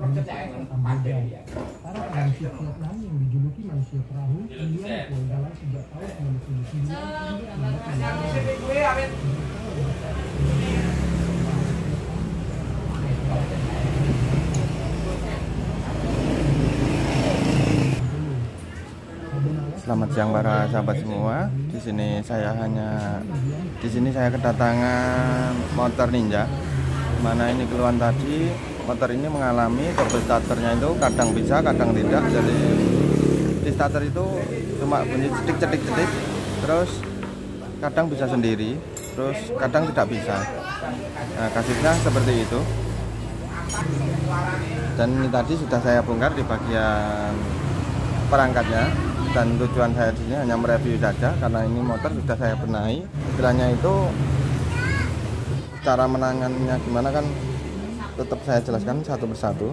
Kamboja. Para pengungsi Vietnam yang dijuluki manusia perahu kemudian Dalam sejak tahun 1979. Selamat siang para sahabat semua. Di sini saya kedatangan motor Ninja. Mana ini keluhan tadi, motor ini mengalami double starternya itu kadang bisa, kadang tidak. Jadi di starter itu cuma bunyi cetik, terus kadang bisa sendiri, terus kadang tidak bisa. Nah, kasusnya seperti itu. Dan ini tadi sudah saya bongkar di bagian perangkatnya. Dan tujuan saya di sini hanya mereview saja karena ini motor sudah saya benahi. Istilahnya itu cara menangannya gimana kan tetap saya jelaskan satu persatu.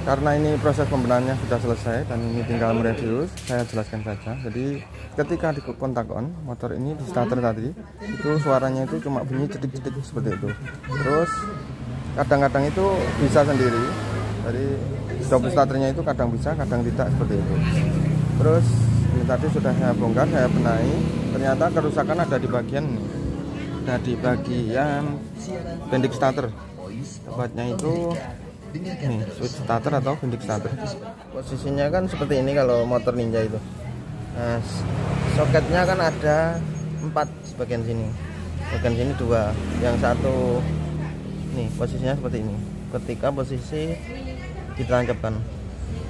Karena ini proses pembenahannya sudah selesai dan ini tinggal mereview, saya jelaskan saja. Jadi ketika di kontak on motor ini di starter tadi itu suaranya itu cuma bunyi cetik-cetik seperti itu. Terus kadang-kadang itu bisa sendiri. Jadi double starternya itu kadang bisa, kadang tidak seperti itu. Terus ini tadi sudah saya bongkar, saya benahi. Ternyata kerusakan ada di bagian ini. Ada di bagian bendik starter. Tepatnya itu nih, switch starter atau bendik starter. Posisinya kan seperti ini kalau motor Ninja itu. Nah, soketnya kan ada 4 bagian sini. Bagian sini 2. Yang satu nih posisinya seperti ini. Ketika posisi ditancapkan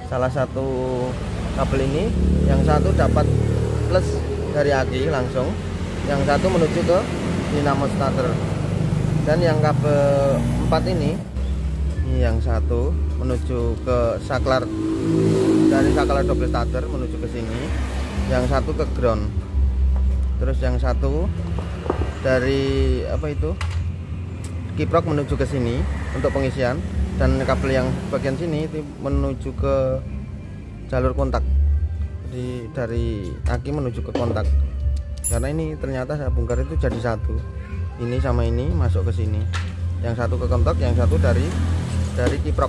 salah satu kabel ini, yang satu dapat plus dari aki langsung, yang satu menuju ke dinamo starter, dan yang kabel 4 ini yang satu menuju ke saklar, dari saklar double starter menuju ke sini, yang satu ke ground, terus yang satu dari kiprok menuju ke sini untuk pengisian, dan kabel yang bagian sini itu menuju ke jalur kontak. Jadi dari aki menuju ke kontak. Karena ini ternyata saya bongkar itu jadi satu. Ini sama ini masuk ke sini. Yang satu ke kontak, yang satu dari kiprok.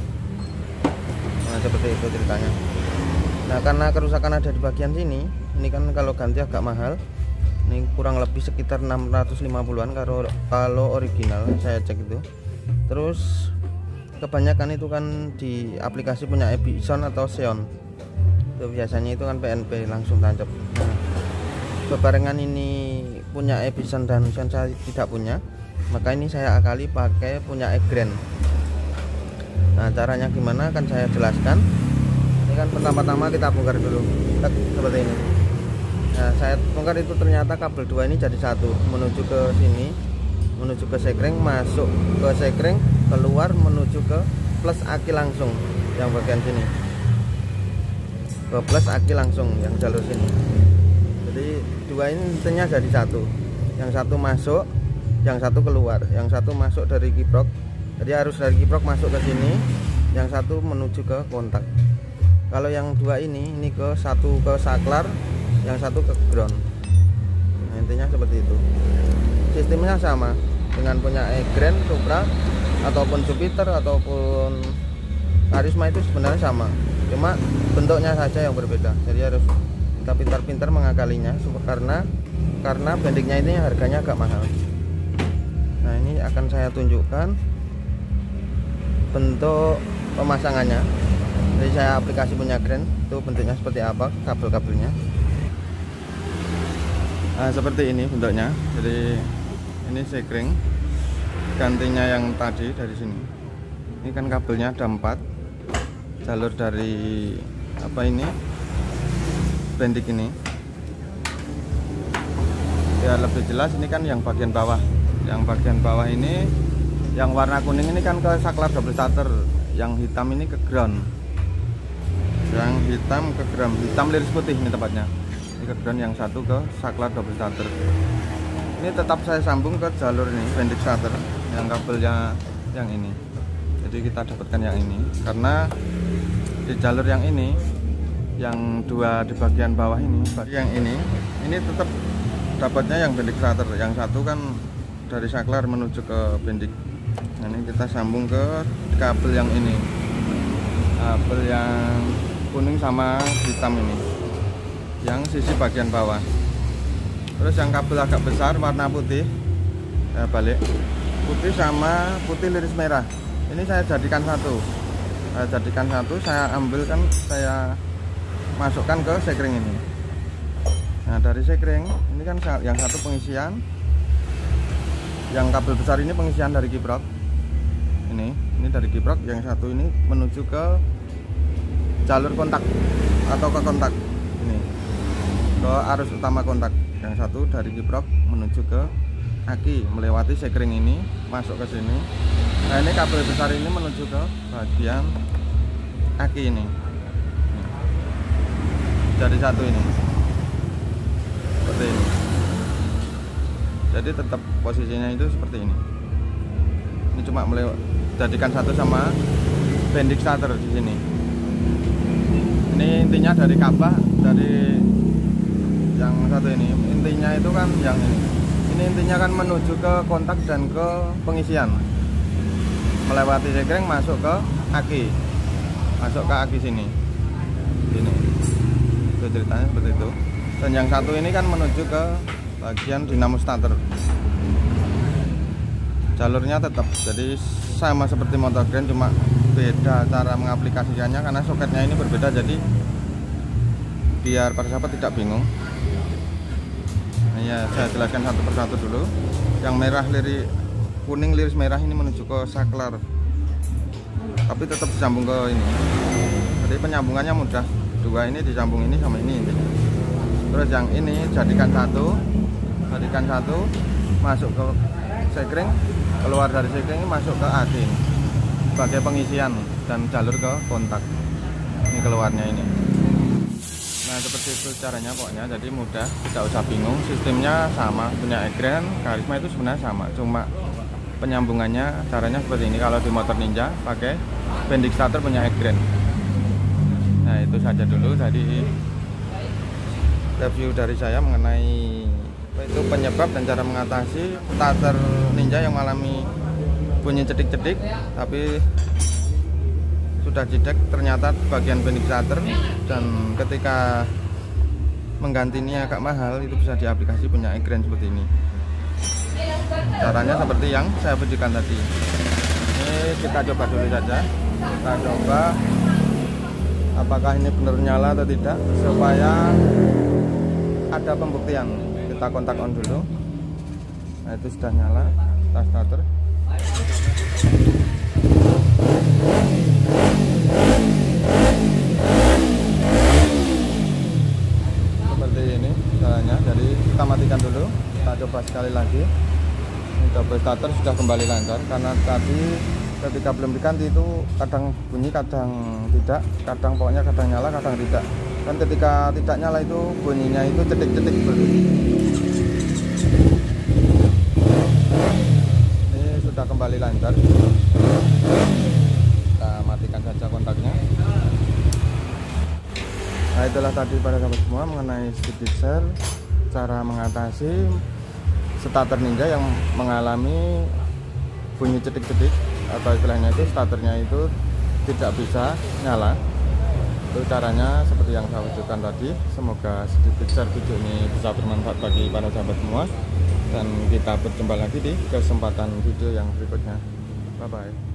Nah, seperti itu ceritanya. Nah, karena kerusakan ada di bagian sini, ini kan kalau ganti agak mahal. Ini kurang lebih sekitar 650-an kalau original saya cek itu. Terus kebanyakan itu kan di aplikasi punya Epson atau Xeon. Itu biasanya itu kan PNP langsung tancap. Nah, bebarengan ini punya Epson dan Xeon saya tidak punya, maka ini saya akali pakai punya Egrand. Nah, caranya gimana kan saya jelaskan. Ini kan pertama-tama kita bongkar dulu seperti ini. Nah, saya bongkar itu ternyata kabel 2 ini jadi satu, menuju ke sini, menuju ke sekring, masuk ke sekring, keluar menuju ke plus aki langsung yang bagian sini, ke plus aki langsung yang jalur sini. Jadi 2 ini intinya jadi satu, yang satu masuk, yang satu keluar, yang satu masuk dari kiprok, jadi harus dari kiprok masuk ke sini, yang satu menuju ke kontak. Kalau yang 2 ini ke satu ke saklar, yang satu ke ground. Nah, intinya seperti itu. Sistemnya sama dengan punya Egrand, Supra, ataupun Jupiter, ataupun Karisma, itu sebenarnya sama, cuma bentuknya saja yang berbeda. Jadi harus kita pintar-pintar mengakalinya, karena bendingnya ini harganya agak mahal. Nah, ini akan saya tunjukkan bentuk pemasangannya. Jadi saya aplikasi punya Grand, itu bentuknya seperti apa kabel-kabelnya. Nah, seperti ini bentuknya. Jadi ini sekring, gantinya yang tadi dari sini. Ini kan kabelnya ada 4 jalur dari bendik ini. Ya lebih jelas ini kan yang bagian bawah. Yang bagian bawah ini yang warna kuning ini kan ke saklar double starter, yang hitam ini ke ground. Yang hitam ke ground, hitam liris putih ini tepatnya. Ini ke ground, yang satu ke saklar double starter. Ini tetap saya sambung ke jalur ini bendik starter, yang kabelnya yang ini. Jadi kita dapatkan yang ini karena di jalur yang ini, yang 2 di bagian bawah ini, yang ini tetap dapatnya yang bendik starter, yang satu kan dari saklar menuju ke bendik. Nah, ini kita sambung ke kabel yang ini. kabel yang kuning sama hitam ini, yang sisi bagian bawah. Terus yang kabel agak besar warna putih, balik putih sama putih liris merah. Ini saya jadikan satu. Saya ambilkan, saya masukkan ke sekring ini. Nah, dari sekring ini kan yang satu pengisian, yang kabel besar ini pengisian dari kiprok. Ini dari kiprok, yang satu ini menuju ke jalur kontak atau ke kontak ini, ke arus utama kontak. Yang satu dari kiprok menuju ke aki melewati sekring ini masuk ke sini. Nah, ini kabel besar ini menuju ke bagian aki ini. Dari satu ini seperti ini. Jadi tetap posisinya itu seperti ini. Ini cuma jadikan satu sama bending starter di sini. Ini intinya dari kabah, dari yang satu ini. Intinya itu kan yang ini. Ini intinya kan menuju ke kontak dan ke pengisian. Melewati sekring masuk ke aki. Masuk ke aki sini. Ini. Itu ceritanya seperti itu. Dan yang satu ini kan menuju ke bagian dinamo starter. Jalurnya tetap jadi sama seperti motor grand, cuma beda cara mengaplikasikannya karena soketnya ini berbeda, jadi biar para sahabat tidak bingung. Nah, ya, saya jelaskan satu persatu dulu. Yang merah kuning liris merah ini menuju ke saklar, tapi tetap disambung ke ini. Jadi penyambungannya mudah. Dua ini disambung ini sama ini. Terus yang ini jadikan satu, masuk ke sekring, keluar dari sekring ini masuk ke AC ini, sebagai pengisian dan jalur ke kontak. Ini keluarnya ini. Nah, seperti itu caranya pokoknya, jadi mudah, tidak usah bingung. Sistemnya sama, punya Egren, Karisma itu sebenarnya sama, cuma penyambungannya caranya seperti ini. Kalau di motor Ninja pakai bending starter punya Egren. Nah, itu saja dulu tadi review dari saya mengenai itu penyebab dan cara mengatasi starter Ninja yang mengalami bunyi cedik-cedik, tapi sudah dicek ternyata bagian bending starter, dan ketika menggantinya agak mahal, itu bisa diaplikasi punya Egren seperti ini. Caranya seperti yang saya berikan tadi. Ini kita coba dulu saja, kita coba apakah ini benar nyala atau tidak, supaya ada pembuktian. Kita kontak on dulu. Nah, itu sudah nyala, kita starter. Seperti ini caranya. Jadi kita matikan dulu, kita coba sekali lagi. Ini double starter sudah kembali lancar, karena tadi ketika belum diganti itu kadang bunyi, kadang tidak, pokoknya kadang nyala, kadang tidak. Dan ketika tidak nyala itu bunyinya itu cedik-cedik seperti ini. Ini sudah kembali lancar. Kita matikan saja kontaknya. Nah, itulah tadi pada sahabat semua mengenai sedikit share cara mengatasi starter Ninja yang mengalami bunyi cedik-cedik, atau istilahnya itu starternya itu tidak bisa nyala. Itu caranya seperti yang saya wujudkan tadi. Semoga sedikit share video ini bisa bermanfaat bagi para sahabat semua, dan kita berjumpa lagi di kesempatan video yang berikutnya. Bye bye.